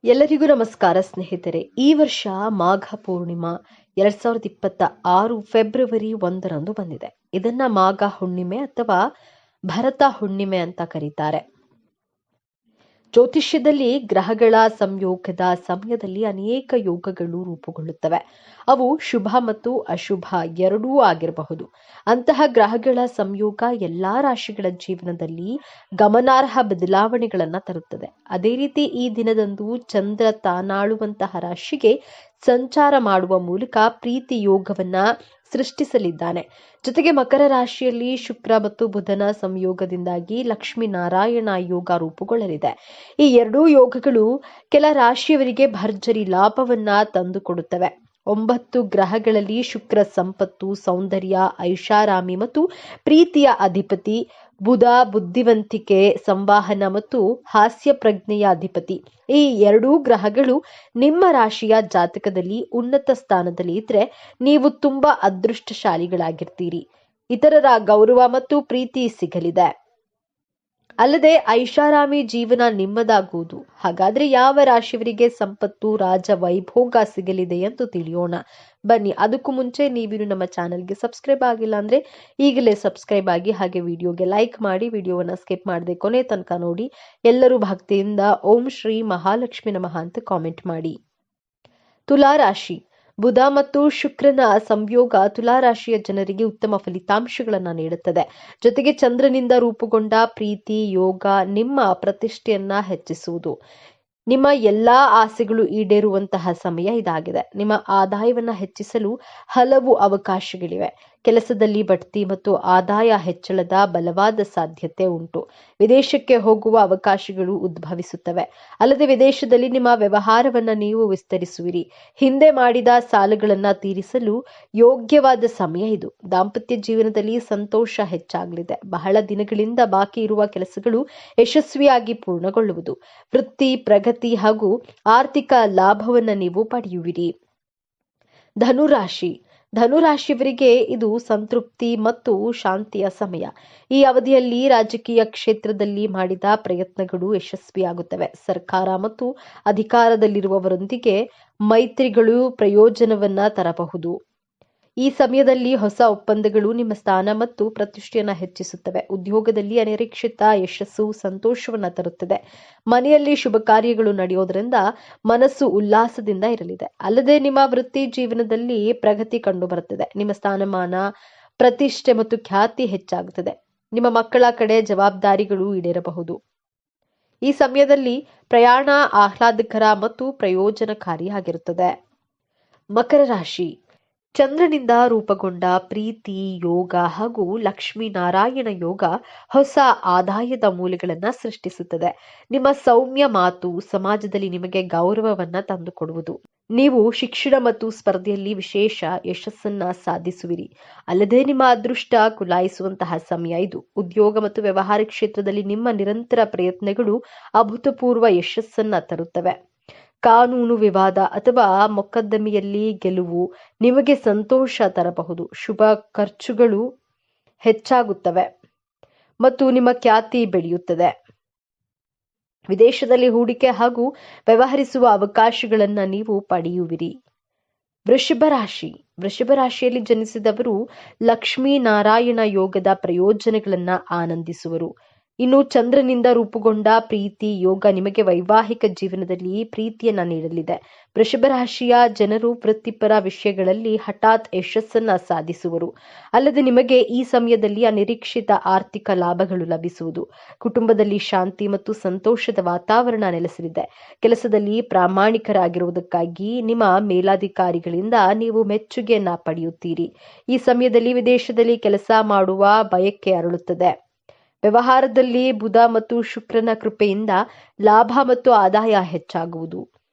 ಎಲ್ಲರಿಗೂ ನಮಸ್ಕಾರ ಸ್ನೇಹಿತರೆ. ಈ ವರ್ಷ ಮಾಘ ಪೂರ್ಣಿಮಾ 2026 ಫೆಬ್ರವರಿ 1ರಂದು ಬಂದಿದೆ. ಇದನ್ನ ಮಾಘ ಹುಣ್ಣಿಮೆ ಅಥವಾ ಭರತ ಹುಣ್ಣಿಮೆ ಅಂತ ಕರೀತಾರೆ. ಜ್ಯೋತಿಷ್ಯದಲ್ಲಿ ಗ್ರಹಗಳ ಸಂಯೋಗದ ಸಮಯದಲ್ಲಿ ಅನೇಕ ಯೋಗಗಳು ರೂಪುಗೊಳ್ಳುತ್ತವೆ. ಅವು ಶುಭ ಮತ್ತು ಅಶುಭ ಎರಡೂ ಆಗಿರಬಹುದು. ಅಂತಹ ಗ್ರಹಗಳ ಸಂಯೋಗ ಎಲ್ಲಾ ರಾಶಿಗಳ ಜೀವನದಲ್ಲಿ ಗಮನಾರ್ಹ ಬದಲಾವಣೆಗಳನ್ನ ತರುತ್ತದೆ. ಅದೇ ರೀತಿ ಈ ದಿನದಂದು ಚಂದ್ರ ತಾನಾಳುವಂತಹ ರಾಶಿಗೆ ಸಂಚಾರ ಮಾಡುವ ಮೂಲಕ ಪ್ರೀತಿ ಯೋಗವನ್ನ ಸೃಷ್ಟಿಸಲಿದ್ದಾನೆ. ಜೊತೆಗೆ ಮಕರ ರಾಶಿಯಲ್ಲಿ ಶುಕ್ರ ಮತ್ತು ಬುಧನ ಸಂಯೋಗದಿಂದಾಗಿ ಲಕ್ಷ್ಮೀ ನಾರಾಯಣ ಯೋಗ ರೂಪುಗೊಳ್ಳಲಿದೆ. ಈ ಎರಡೂ ಯೋಗಗಳು ಕೆಲ ರಾಶಿಯವರಿಗೆ ಭರ್ಜರಿ ಲಾಭವನ್ನ ತಂದುಕೊಡುತ್ತವೆ. 9 ಗ್ರಹಗಳಲ್ಲಿ ಶುಕ್ರ ಸಂಪತ್ತು, ಸೌಂದರ್ಯ, ಐಷಾರಾಮಿ ಮತ್ತು ಪ್ರೀತಿಯ ಅಧಿಪತಿ. ಬುಧ ಬುದ್ಧಿವಂತಿಕೆ, ಸಂವಹನ ಮತ್ತು ಹಾಸ್ಯ ಪ್ರಜ್ಞೆಯ ಅಧಿಪತಿ. ಈ ಎರಡೂ ಗ್ರಹಗಳು ನಿಮ್ಮ ರಾಶಿಯ ಜಾತಕದಲ್ಲಿ ಉನ್ನತ ಸ್ಥಾನದಲ್ಲಿ ಇದ್ರೆ ನೀವು ತುಂಬಾ ಅದೃಷ್ಟಶಾಲಿಗಳಾಗಿರ್ತೀರಿ. ಇತರರ ಗೌರವ ಮತ್ತು ಪ್ರೀತಿ ಸಿಗಲಿದೆ. ಅಲ್ಲದೆ ಐಷಾರಾಮಿ ಜೀವನ ನಿಮ್ಮದಾಗುವುದು. ಹಾಗಾದ್ರೆ ಯಾವ ರಾಶಿಯವರಿಗೆ ಸಂಪತ್ತು, ರಾಜ ವೈಭೋಗ ಸಿಗಲಿದೆ ಎಂದು ತಿಳಿಯೋಣ ಬನ್ನಿ. ಅದಕ್ಕೂ ಮುಂಚೆ ನೀವಿನ್ನು ನಮ್ಮ ಚಾನೆಲ್ಗೆ ಸಬ್ಸ್ಕ್ರೈಬ್ ಆಗಿಲ್ಲ ಅಂದ್ರೆ ಈಗಲೇ ಸಬ್ಸ್ಕ್ರೈಬ್ ಆಗಿ, ಹಾಗೆ ವಿಡಿಯೋಗೆ ಲೈಕ್ ಮಾಡಿ, ವಿಡಿಯೋವನ್ನ ಸ್ಕಿಪ್ ಮಾಡದೆ ಕೊನೆ ತನಕ ನೋಡಿ. ಎಲ್ಲರೂ ಭಕ್ತಿಯಿಂದ ಓಂ ಶ್ರೀ ಮಹಾಲಕ್ಷ್ಮಿ ನಮಃ ಅಂತ ಕಾಮೆಂಟ್ ಮಾಡಿ. ತುಲಾ ರಾಶಿ. ಬುಧ ಮತ್ತು ಶುಕ್ರನ ಸಂಯೋಗ ತುಲಾ ರಾಶಿಯ ಜನರಿಗೆ ಉತ್ತಮ ಫಲಿತಾಂಶಗಳನ್ನ ನೀಡುತ್ತದೆ. ಜೊತೆಗೆ ಚಂದ್ರನಿಂದ ರೂಪುಗೊಂಡ ಪ್ರೀತಿ ಯೋಗ ನಿಮ್ಮ ಪ್ರತಿಷ್ಠೆಯನ್ನ ಹೆಚ್ಚಿಸುವುದು. ನಿಮ್ಮ ಎಲ್ಲಾ ಆಸೆಗಳು ಈಡೇರುವಂತಹ ಸಮಯ ಇದಾಗಿದೆ. ನಿಮ್ಮ ಆದಾಯವನ್ನ ಹೆಚ್ಚಿಸಲು ಹಲವು ಅವಕಾಶಗಳಿವೆ. ಕೆಲಸದಲ್ಲಿ ಬಡ್ತಿ ಮತ್ತು ಆದಾಯ ಹೆಚ್ಚಳದ ಬಲವಾದ ಸಾಧ್ಯತೆ ಉಂಟು. ವಿದೇಶಕ್ಕೆ ಹೋಗುವ ಅವಕಾಶಗಳು ಉದ್ಭವಿಸುತ್ತವೆ. ಅಲ್ಲದೆ ವಿದೇಶದಲ್ಲಿ ನಿಮ್ಮ ವ್ಯವಹಾರವನ್ನ ನೀವು ವಿಸ್ತರಿಸುವಿರಿ. ಹಿಂದೆ ಮಾಡಿದ ಸಾಲಗಳನ್ನ ತೀರಿಸಲು ಯೋಗ್ಯವಾದ ಸಮಯ ಇದು. ದಾಂಪತ್ಯ ಜೀವನದಲ್ಲಿ ಸಂತೋಷ ಹೆಚ್ಚಾಗಲಿದೆ. ಬಹಳ ದಿನಗಳಿಂದ ಬಾಕಿ ಇರುವ ಕೆಲಸಗಳು ಯಶಸ್ವಿಯಾಗಿ ಪೂರ್ಣಗೊಳ್ಳುವುದು. ವೃತ್ತಿ ಪ್ರಗತಿ ಹಾಗೂ ಆರ್ಥಿಕ ಲಾಭವನ್ನ ನೀವು ಪಡೆಯುವಿರಿ. ಧನುರಾಶಿ. ಧನುರಾಶಿಯವರಿಗೆ ಇದು ಸಂತೃಪ್ತಿ ಮತ್ತು ಶಾಂತಿಯ ಸಮಯ. ಈ ಅವಧಿಯಲ್ಲಿ ರಾಜಕೀಯ ಕ್ಷೇತ್ರದಲ್ಲಿ ಮಾಡಿದ ಪ್ರಯತ್ನಗಳು ಯಶಸ್ವಿಯಾಗುತ್ತವೆ. ಸರ್ಕಾರ ಮತ್ತು ಅಧಿಕಾರದಲ್ಲಿರುವವರೊಂದಿಗೆ ಮೈತ್ರಿಗಳು ಪ್ರಯೋಜನವನ್ನ ತರಬಹುದು. ಈ ಸಮಯದಲ್ಲಿ ಹೊಸ ಒಪ್ಪಂದಗಳು ನಿಮ್ಮ ಸ್ಥಾನ ಮತ್ತು ಪ್ರತಿಷ್ಠೆಯನ್ನು ಹೆಚ್ಚಿಸುತ್ತವೆ. ಉದ್ಯೋಗದಲ್ಲಿ ಅನಿರೀಕ್ಷಿತ ಯಶಸ್ಸು ಸಂತೋಷವನ್ನ ತರುತ್ತದೆ. ಮನೆಯಲ್ಲಿ ಶುಭ ಕಾರ್ಯಗಳು ನಡೆಯೋದ್ರಿಂದ ಮನಸ್ಸು ಉಲ್ಲಾಸದಿಂದ ಇರಲಿದೆ. ಅಲ್ಲದೆ ನಿಮ್ಮ ವೃತ್ತಿ ಜೀವನದಲ್ಲಿ ಪ್ರಗತಿ ಕಂಡು ಬರುತ್ತದೆ. ನಿಮ್ಮ ಸ್ಥಾನಮಾನ, ಪ್ರತಿಷ್ಠೆ ಮತ್ತು ಖ್ಯಾತಿ ಹೆಚ್ಚಾಗುತ್ತದೆ. ನಿಮ್ಮ ಮಕ್ಕಳ ಕಡೆ ಜವಾಬ್ದಾರಿಗಳು ಈಡೇರಬಹುದು. ಈ ಸಮಯದಲ್ಲಿ ಪ್ರಯಾಣ ಆಹ್ಲಾದಕರ ಮತ್ತು ಪ್ರಯೋಜನಕಾರಿಯಾಗಿರುತ್ತದೆ. ಮಕರ ರಾಶಿ. ಚಂದ್ರನಿಂದ ರೂಪುಗೊಂಡ ಪ್ರೀತಿ ಯೋಗ ಹಾಗೂ ಲಕ್ಷ್ಮೀ ನಾರಾಯಣ ಯೋಗ ಹೊಸ ಆದಾಯದ ಮೂಲಗಳನ್ನ ಸೃಷ್ಟಿಸುತ್ತದೆ. ನಿಮ್ಮ ಸೌಮ್ಯ ಮಾತು ಸಮಾಜದಲ್ಲಿ ನಿಮಗೆ ಗೌರವವನ್ನ ತಂದುಕೊಡುವುದು. ನೀವು ಶಿಕ್ಷಣ ಮತ್ತು ಸ್ಪರ್ಧೆಯಲ್ಲಿ ವಿಶೇಷ ಯಶಸ್ಸನ್ನ ಸಾಧಿಸುವಿರಿ. ಅಲ್ಲದೆ ನಿಮ್ಮ ಅದೃಷ್ಟ ಕುಲಾಯಿಸುವಂತಹ ಸಮಯ ಇದು. ಉದ್ಯೋಗ ಮತ್ತು ವ್ಯವಹಾರ ಕ್ಷೇತ್ರದಲ್ಲಿ ನಿಮ್ಮ ನಿರಂತರ ಪ್ರಯತ್ನಗಳು ಅಭೂತಪೂರ್ವ ಯಶಸ್ಸನ್ನ ತರುತ್ತವೆ. ಕಾನೂನು ವಿವಾದ ಅಥವಾ ಮೊಕದ್ದಮೆಯಲ್ಲಿ ಗೆಲುವು ನಿಮಗೆ ಸಂತೋಷ ತರಬಹುದು. ಶುಭ ಖರ್ಚುಗಳು ಹೆಚ್ಚಾಗುತ್ತವೆ ಮತ್ತು ನಿಮ್ಮ ಖ್ಯಾತಿ ಬೆಳೆಯುತ್ತದೆ. ವಿದೇಶದಲ್ಲಿ ಹೂಡಿಕೆ ಹಾಗೂ ವ್ಯವಹರಿಸುವ ಅವಕಾಶಗಳನ್ನ ನೀವು ಪಡೆಯುವಿರಿ. ವೃಷಭ ರಾಶಿ. ವೃಷಭ ರಾಶಿಯಲ್ಲಿ ಜನಿಸಿದವರು ಲಕ್ಷ್ಮೀ ನಾರಾಯಣ ಯೋಗದ ಪ್ರಯೋಜನಗಳನ್ನ ಆನಂದಿಸುವರು. ಇನ್ನು ಚಂದ್ರನಿಂದ ರೂಪುಗೊಂಡ ಪ್ರೀತಿ ಯೋಗ ನಿಮಗೆ ವೈವಾಹಿಕ ಜೀವನದಲ್ಲಿ ಪ್ರೀತಿಯನ್ನ ನೀಡಲಿದೆ. ವೃಷಭ ರಾಶಿಯ ಜನರು ವೃತ್ತಿಪರ ವಿಷಯಗಳಲ್ಲಿ ಹಠಾತ್ ಯಶಸ್ಸನ್ನ ಸಾಧಿಸುವರು. ಅಲ್ಲದೆ ನಿಮಗೆ ಈ ಸಮಯದಲ್ಲಿ ಅನಿರೀಕ್ಷಿತ ಆರ್ಥಿಕ ಲಾಭಗಳು ಲಭಿಸುವುದು. ಕುಟುಂಬದಲ್ಲಿ ಶಾಂತಿ ಮತ್ತು ಸಂತೋಷದ ವಾತಾವರಣ ನೆಲೆಸಲಿದೆ. ಕೆಲಸದಲ್ಲಿ ಪ್ರಾಮಾಣಿಕರಾಗಿರುವುದಕ್ಕಾಗಿ ನಿಮ್ಮ ಮೇಲಾಧಿಕಾರಿಗಳಿಂದ ನೀವು ಮೆಚ್ಚುಗೆಯನ್ನ ಪಡೆಯುತ್ತೀರಿ. ಈ ಸಮಯದಲ್ಲಿ ವಿದೇಶದಲ್ಲಿ ಕೆಲಸ ಮಾಡುವ ಬಯಕೆ ಅರಳುತ್ತದೆ. ವ್ಯವಹಾರದಲ್ಲಿ ಬುಧ ಮತ್ತು ಶುಕ್ರನ ಕೃಪೆಯಿಂದ ಲಾಭ ಮತ್ತು ಆದಾಯ ಹೆಚ್ಚಾಗುವುದು.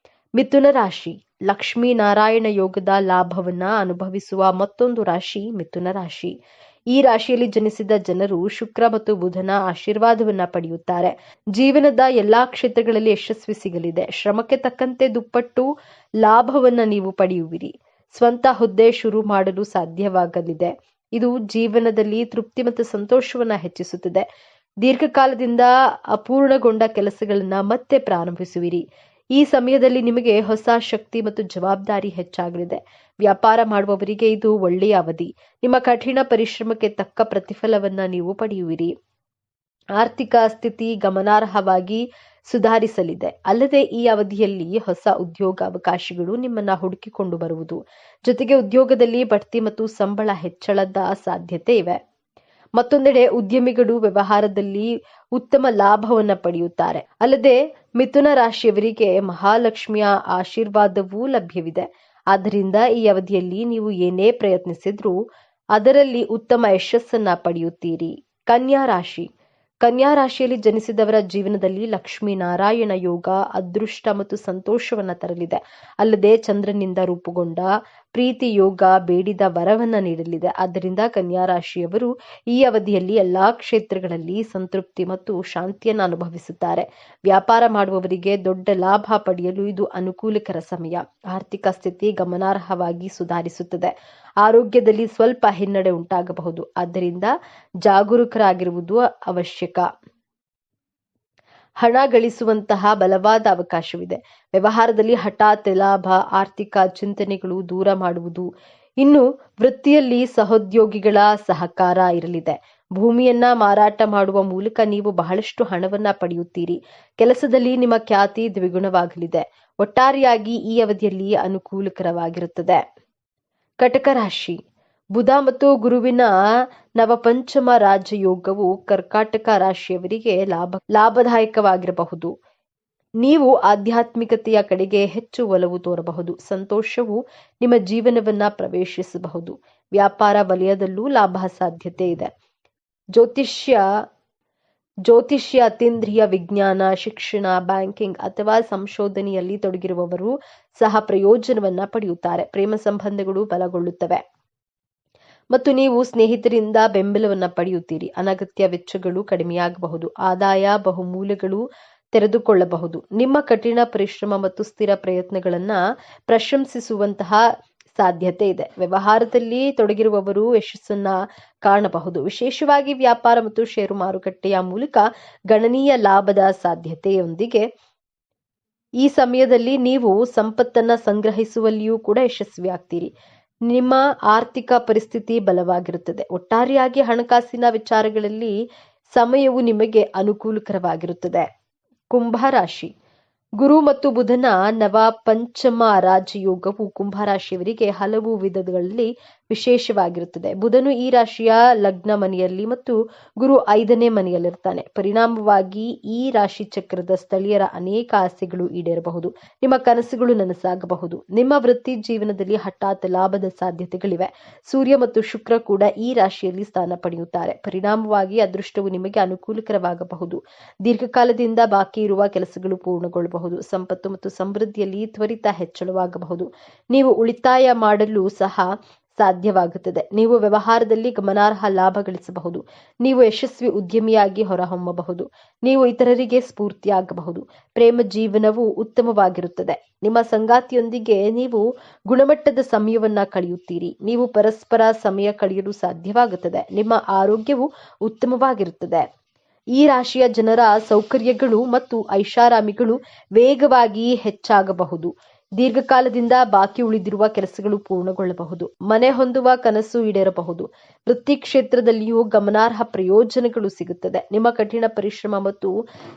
ಮಿಥುನ ರಾಶಿ. ಲಕ್ಷ್ಮೀ ನಾರಾಯಣ ಯೋಗದ ಲಾಭವನ್ನ ಅನುಭವಿಸುವ ಮತ್ತೊಂದು ರಾಶಿ ಮಿಥುನ ರಾಶಿ. ಈ ರಾಶಿಯಲ್ಲಿ ಜನಿಸಿದ ಜನರು ಶುಕ್ರ ಮತ್ತು ಬುಧನ ಆಶೀರ್ವಾದವನ್ನ ಪಡೆಯುತ್ತಾರೆ. ಜೀವನದ ಎಲ್ಲಾ ಕ್ಷೇತ್ರಗಳಲ್ಲಿ ಯಶಸ್ವಿ ಸಿಗಲಿದೆ. ಶ್ರಮಕ್ಕೆ ತಕ್ಕಂತೆ ದುಪ್ಪಟ್ಟು ಲಾಭವನ್ನ ನೀವು ಪಡೆಯುವಿರಿ. ಸ್ವಂತ ಹುದ್ದೆ ಶುರು ಮಾಡಲು ಸಾಧ್ಯವಾಗಲಿದೆ. ಇದು ಜೀವನದಲ್ಲಿ ತೃಪ್ತಿ ಮತ್ತು ಸಂತೋಷವನ್ನ ಹೆಚ್ಚಿಸುತ್ತದೆ. ದೀರ್ಘಕಾಲದಿಂದ ಅಪೂರ್ಣಗೊಂಡ ಕೆಲಸಗಳನ್ನ ಮತ್ತೆ ಪ್ರಾರಂಭಿಸುವಿರಿ. ಈ ಸಮಯದಲ್ಲಿ ನಿಮಗೆ ಹೊಸ ಶಕ್ತಿ ಮತ್ತು ಜವಾಬ್ದಾರಿ ಹೆಚ್ಚಾಗಲಿದೆ. ವ್ಯಾಪಾರ ಮಾಡುವವರಿಗೆ ಇದು ಒಳ್ಳೆಯ ಅವಧಿ. ನಿಮ್ಮ ಕಠಿಣ ಪರಿಶ್ರಮಕ್ಕೆ ತಕ್ಕ ಪ್ರತಿಫಲವನ್ನ ನೀವು ಪಡೆಯುವಿರಿ. ಆರ್ಥಿಕ ಸ್ಥಿತಿ ಗಮನಾರ್ಹವಾಗಿ ಸುಧಾರಿಸಲಿದೆ. ಅಲ್ಲದೆ ಈ ಅವಧಿಯಲ್ಲಿ ಹೊಸ ಉದ್ಯೋಗ ಅವಕಾಶಗಳು ನಿಮ್ಮನ್ನ ಹುಡುಕಿಕೊಂಡು ಬರುವುದು. ಜೊತೆಗೆ ಉದ್ಯೋಗದಲ್ಲಿ ಬಡ್ತಿ ಮತ್ತು ಸಂಬಳ ಹೆಚ್ಚಳದ ಸಾಧ್ಯತೆ ಇವೆ. ಮತ್ತೊಂದೆಡೆ ಉದ್ಯಮಿಗಳು ವ್ಯವಹಾರದಲ್ಲಿ ಉತ್ತಮ ಲಾಭವನ್ನ ಪಡೆಯುತ್ತಾರೆ. ಅಲ್ಲದೆ ಮಿಥುನ ರಾಶಿಯವರಿಗೆ ಮಹಾಲಕ್ಷ್ಮಿಯ ಆಶೀರ್ವಾದವೂ ಲಭ್ಯವಿದೆ. ಆದ್ದರಿಂದ ಈ ಅವಧಿಯಲ್ಲಿ ನೀವು ಏನೇ ಪ್ರಯತ್ನಿಸಿದ್ರೂ ಅದರಲ್ಲಿ ಉತ್ತಮ ಯಶಸ್ಸನ್ನ ಪಡೆಯುತ್ತೀರಿ. ಕನ್ಯಾ ರಾಶಿಯಲ್ಲಿ ಜನಿಸಿದವರ ಜೀವನದಲ್ಲಿ ಲಕ್ಷ್ಮೀ ನಾರಾಯಣ ಯೋಗ ಅದೃಷ್ಟ ಮತ್ತು ಸಂತೋಷವನ್ನ ತರಲಿದೆ. ಅಲ್ಲದೆ ಚಂದ್ರನಿಂದ ರೂಪುಗೊಂಡ ಪ್ರೀತಿ ಯೋಗ ಬೇಡಿದ ವರವನ್ನ ನೀಡಲಿದೆ. ಆದ್ದರಿಂದ ಕನ್ಯಾ ರಾಶಿಯವರು ಈ ಅವಧಿಯಲ್ಲಿ ಎಲ್ಲಾ ಕ್ಷೇತ್ರಗಳಲ್ಲಿ ಸಂತೃಪ್ತಿ ಮತ್ತು ಶಾಂತಿಯನ್ನು ಅನುಭವಿಸುತ್ತಾರೆ. ವ್ಯಾಪಾರ ಮಾಡುವವರಿಗೆ ದೊಡ್ಡ ಲಾಭ ಪಡೆಯಲು ಇದು ಅನುಕೂಲಕರ ಸಮಯ. ಆರ್ಥಿಕ ಸ್ಥಿತಿ ಗಮನಾರ್ಹವಾಗಿ ಸುಧಾರಿಸುತ್ತದೆ. ಆರೋಗ್ಯದಲ್ಲಿ ಸ್ವಲ್ಪ ಹಿನ್ನಡೆ ಉಂಟಾಗಬಹುದು. ಆದ್ದರಿಂದ ಜಾಗರೂಕರಾಗಿರುವುದು ಅವಶ್ಯಕ. ಹಣ ಗಳಿಸುವಂತಹ ಬಲವಾದ ಅವಕಾಶವಿದೆ. ವ್ಯವಹಾರದಲ್ಲಿ ಹಠಾತ್ ಲಾಭ, ಆರ್ಥಿಕ ಚಿಂತನೆಗಳು ದೂರ ಮಾಡುವುದು. ಇನ್ನು ವೃತ್ತಿಯಲ್ಲಿ ಸಹೋದ್ಯೋಗಿಗಳ ಸಹಕಾರ ಇರಲಿದೆ. ಭೂಮಿಯನ್ನ ಮಾರಾಟ ಮಾಡುವ ಮೂಲಕ ನೀವು ಬಹಳಷ್ಟು ಹಣವನ್ನ ಪಡೆಯುತ್ತೀರಿ. ಕೆಲಸದಲ್ಲಿ ನಿಮ್ಮ ಖ್ಯಾತಿ ದ್ವಿಗುಣವಾಗಲಿದೆ. ಒಟ್ಟಾರೆಯಾಗಿ ಈ ಅವಧಿಯಲ್ಲಿ ಅನುಕೂಲಕರವಾಗಿರುತ್ತದೆ. ಕಟಕ ರಾಶಿ. ಬುಧ ಮತ್ತು ಗುರುವಿನ ನವಪಂಚಮ ರಾಜಯೋಗವು ಕರ್ಕಾಟಕ ರಾಶಿಯವರಿಗೆ ಲಾಭದಾಯಕವಾಗಿರಬಹುದು. ನೀವು ಆಧ್ಯಾತ್ಮಿಕತೆಯ ಕಡೆಗೆ ಹೆಚ್ಚು ಒಲವು ತೋರಬಹುದು. ಸಂತೋಷವು ನಿಮ್ಮ ಜೀವನವನ್ನ ಪ್ರವೇಶಿಸಬಹುದು. ವ್ಯಾಪಾರ ವಲಯದಲ್ಲೂ ಲಾಭ ಸಾಧ್ಯತೆ ಇದೆ. ಜ್ಯೋತಿಷ್ಯ, ಅತೀಂದ್ರಿಯ ವಿಜ್ಞಾನ, ಶಿಕ್ಷಣ, ಬ್ಯಾಂಕಿಂಗ್ ಅಥವಾ ಸಂಶೋಧನೆಯಲ್ಲಿ ತೊಡಗಿರುವವರು ಸಹ ಪ್ರಯೋಜನವನ್ನ ಪಡೆಯುತ್ತಾರೆ. ಪ್ರೇಮ ಸಂಬಂಧಗಳು ಬಲಗೊಳ್ಳುತ್ತವೆ ಮತ್ತು ನೀವು ಸ್ನೇಹಿತರಿಂದ ಬೆಂಬಲವನ್ನ ಪಡೆಯುತ್ತೀರಿ. ಅನಗತ್ಯ ವೆಚ್ಚಗಳು ಕಡಿಮೆಯಾಗಬಹುದು. ಆದಾಯ ಬಹುಮೂಲಗಳು ತೆರೆದುಕೊಳ್ಳಬಹುದು. ನಿಮ್ಮ ಕಠಿಣ ಪರಿಶ್ರಮ ಮತ್ತು ಸ್ಥಿರ ಪ್ರಯತ್ನಗಳನ್ನ ಪ್ರಶಂಸಿಸುವಂತಹ ಸಾಧ್ಯತೆ ಇದೆ. ವ್ಯವಹಾರದಲ್ಲಿ ತೊಡಗಿರುವವರು ಯಶಸ್ಸನ್ನ ಕಾಣಬಹುದು. ವಿಶೇಷವಾಗಿ ವ್ಯಾಪಾರ ಮತ್ತು ಷೇರು ಮಾರುಕಟ್ಟೆಯ ಮೂಲಕ ಗಣನೀಯ ಲಾಭದ ಸಾಧ್ಯತೆಯೊಂದಿಗೆ ಈ ಸಮಯದಲ್ಲಿ ನೀವು ಸಂಪತ್ತನ್ನ ಸಂಗ್ರಹಿಸುವಲ್ಲಿಯೂ ಕೂಡ ಯಶಸ್ವಿಯಾಗ್ತೀರಿ. ನಿಮ್ಮ ಆರ್ಥಿಕ ಪರಿಸ್ಥಿತಿ ಬಲವಾಗಿರುತ್ತದೆ. ಒಟ್ಟಾರೆಯಾಗಿ ಹಣಕಾಸಿನ ವಿಚಾರಗಳಲ್ಲಿ ಸಮಯವು ನಿಮಗೆ ಅನುಕೂಲಕರವಾಗಿರುತ್ತದೆ. ಕುಂಭರಾಶಿ. ಗುರು ಮತ್ತು ಬುಧನ ನವ ಪಂಚಮ ರಾಜಯೋಗವು ಕುಂಭರಾಶಿಯವರಿಗೆ ಹಲವು ವಿಧಗಳಲ್ಲಿ ವಿಶೇಷವಾಗಿರುತ್ತದೆ. ಬುಧನು ಈ ರಾಶಿಯ ಲಗ್ನ ಮನೆಯಲ್ಲಿ ಮತ್ತು ಗುರು 5ನೇ ಮನೆಯಲ್ಲಿರ್ತಾನೆ. ಪರಿಣಾಮವಾಗಿ ಈ ರಾಶಿ ಚಕ್ರದ ಸ್ಥಳೀಯರ ಅನೇಕ ಆಸೆಗಳು ಈಡೇರಬಹುದು. ನಿಮ್ಮ ಕನಸುಗಳು ನನಸಾಗಬಹುದು. ನಿಮ್ಮ ವೃತ್ತಿ ಜೀವನದಲ್ಲಿ ಹಠಾತ್ ಲಾಭದ ಸಾಧ್ಯತೆಗಳಿವೆ. ಸೂರ್ಯ ಮತ್ತು ಶುಕ್ರ ಕೂಡ ಈ ರಾಶಿಯಲ್ಲಿ ಸ್ಥಾನ ಪಡೆಯುತ್ತಾರೆ. ಪರಿಣಾಮವಾಗಿ ಅದೃಷ್ಟವು ನಿಮಗೆ ಅನುಕೂಲಕರವಾಗಬಹುದು. ದೀರ್ಘಕಾಲದಿಂದ ಬಾಕಿ ಇರುವ ಕೆಲಸಗಳು ಪೂರ್ಣಗೊಳ್ಳಬಹುದು. ಸಂಪತ್ತು ಮತ್ತು ಸಮೃದ್ಧಿಯಲ್ಲಿ ತ್ವರಿತ ಹೆಚ್ಚಳವಾಗಬಹುದು. ನೀವು ಉಳಿತಾಯ ಮಾಡಲು ಸಹ ಸಾಧ್ಯವಾಗುತ್ತದೆ. ನೀವು ವ್ಯವಹಾರದಲ್ಲಿ ಗಮನಾರ್ಹ ಲಾಭ ಗಳಿಸಬಹುದು. ನೀವು ಯಶಸ್ವಿ ಉದ್ಯಮಿಯಾಗಿ ಹೊರಹೊಮ್ಮಬಹುದು. ನೀವು ಇತರರಿಗೆ ಸ್ಫೂರ್ತಿಯಾಗಬಹುದು. ಪ್ರೇಮ ಜೀವನವು ಉತ್ತಮವಾಗಿರುತ್ತದೆ. ನಿಮ್ಮ ಸಂಗಾತಿಯೊಂದಿಗೆ ನೀವು ಗುಣಮಟ್ಟದ ಸಮಯವನ್ನ ಕಳೆಯುತ್ತೀರಿ. ನೀವು ಪರಸ್ಪರ ಸಮಯ ಕಳೆಯಲು ಸಾಧ್ಯವಾಗುತ್ತದೆ. ನಿಮ್ಮ ಆರೋಗ್ಯವು ಉತ್ತಮವಾಗಿರುತ್ತದೆ. ಈ ರಾಶಿಯ ಜನರ ಸೌಕರ್ಯಗಳು ಮತ್ತು ಐಷಾರಾಮಿಗಳು ವೇಗವಾಗಿ ಹೆಚ್ಚಾಗಬಹುದು. ದೀರ್ಘಕಾಲದಿಂದ ಬಾಕಿ ಉಳಿದಿರುವ ಕೆಲಸಗಳು ಪೂರ್ಣಗೊಳ್ಳಬಹುದು. ಮನೆ ಹೊಂದುವ ಕನಸು ಈಡೇರಬಹುದು. ವೃತ್ತಿ ಕ್ಷೇತ್ರದಲ್ಲಿಯೂ ಗಮನಾರ್ಹ ಪ್ರಯೋಜನಗಳು ಸಿಗುತ್ತದೆ. ನಿಮ್ಮ ಕಠಿಣ ಪರಿಶ್ರಮ ಮತ್ತು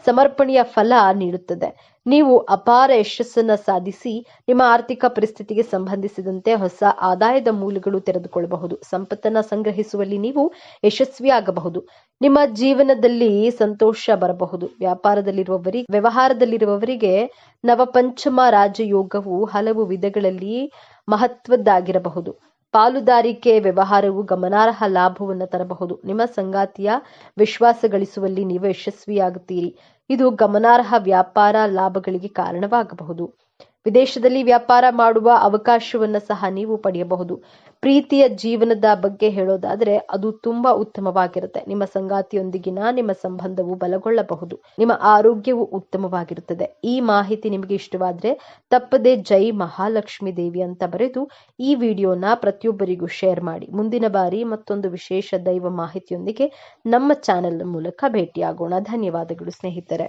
ಸಮರ್ಪಣೆಯ ಫಲ ನೀಡುತ್ತದೆ. ನೀವು ಅಪಾರ ಯಶಸ್ಸನ್ನು ಸಾಧಿಸಿ ನಿಮ್ಮ ಆರ್ಥಿಕ ಪರಿಸ್ಥಿತಿಗೆ ಸಂಬಂಧಿಸಿದಂತೆ ಹೊಸ ಆದಾಯದ ಮೂಲಗಳು ತೆರೆದುಕೊಳ್ಳಬಹುದು. ಸಂಪತ್ತನ್ನು ಸಂಗ್ರಹಿಸುವಲ್ಲಿ ನೀವು ಯಶಸ್ವಿಯಾಗಬಹುದು. ನಿಮ್ಮ ಜೀವನದಲ್ಲಿ ಸಂತೋಷ ಬರಬಹುದು. ವ್ಯವಹಾರದಲ್ಲಿರುವವರಿಗೆ ನವಪಂಚಮ ರಾಜಯೋಗವು ಹಲವು ವಿಧಗಳಲ್ಲಿ ಮಹತ್ವದ್ದಾಗಿರಬಹುದು. ಪಾಲುದಾರಿಕೆ ವ್ಯವಹಾರವು ಗಮನಾರ್ಹ ಲಾಭವನ್ನು ತರಬಹುದು. ನಿಮ್ಮ ಸಂಗಾತಿಯ ವಿಶ್ವಾಸ ಗಳಿಸುವಲ್ಲಿ ನೀವು ಯಶಸ್ವಿಯಾಗುತ್ತೀರಿ. ಇದು ಗಮನಾರ್ಹ ವ್ಯಾಪಾರ ಲಾಭಗಳಿಗೆ ಕಾರಣವಾಗಬಹುದು. ವಿದೇಶದಲ್ಲಿ ವ್ಯಾಪಾರ ಮಾಡುವ ಅವಕಾಶವನ್ನು ಸಹ ನೀವು ಪಡೆಯಬಹುದು. ಪ್ರೀತಿಯ ಜೀವನದ ಬಗ್ಗೆ ಹೇಳೋದಾದ್ರೆ ಅದು ತುಂಬಾ ಉತ್ತಮವಾಗಿರುತ್ತೆ. ನಿಮ್ಮ ಸಂಗಾತಿಯೊಂದಿಗಿನ ನಿಮ್ಮ ಸಂಬಂಧವು ಬಲಗೊಳ್ಳಬಹುದು. ನಿಮ್ಮ ಆರೋಗ್ಯವು ಉತ್ತಮವಾಗಿರುತ್ತದೆ. ಈ ಮಾಹಿತಿ ನಿಮಗೆ ಇಷ್ಟವಾದ್ರೆ ತಪ್ಪದೆ ಜೈ ಮಹಾಲಕ್ಷ್ಮಿ ದೇವಿ ಅಂತ ಬರೆದು ಈ ವಿಡಿಯೋನ ಪ್ರತಿಯೊಬ್ಬರಿಗೂ ಶೇರ್ ಮಾಡಿ. ಮುಂದಿನ ಬಾರಿ ಮತ್ತೊಂದು ವಿಶೇಷ ದೈವ ಮಾಹಿತಿಯೊಂದಿಗೆ ನಮ್ಮ ಚಾನೆಲ್ ಮೂಲಕ ಭೇಟಿಯಾಗೋಣ. ಧನ್ಯವಾದಗಳು ಸ್ನೇಹಿತರೆ.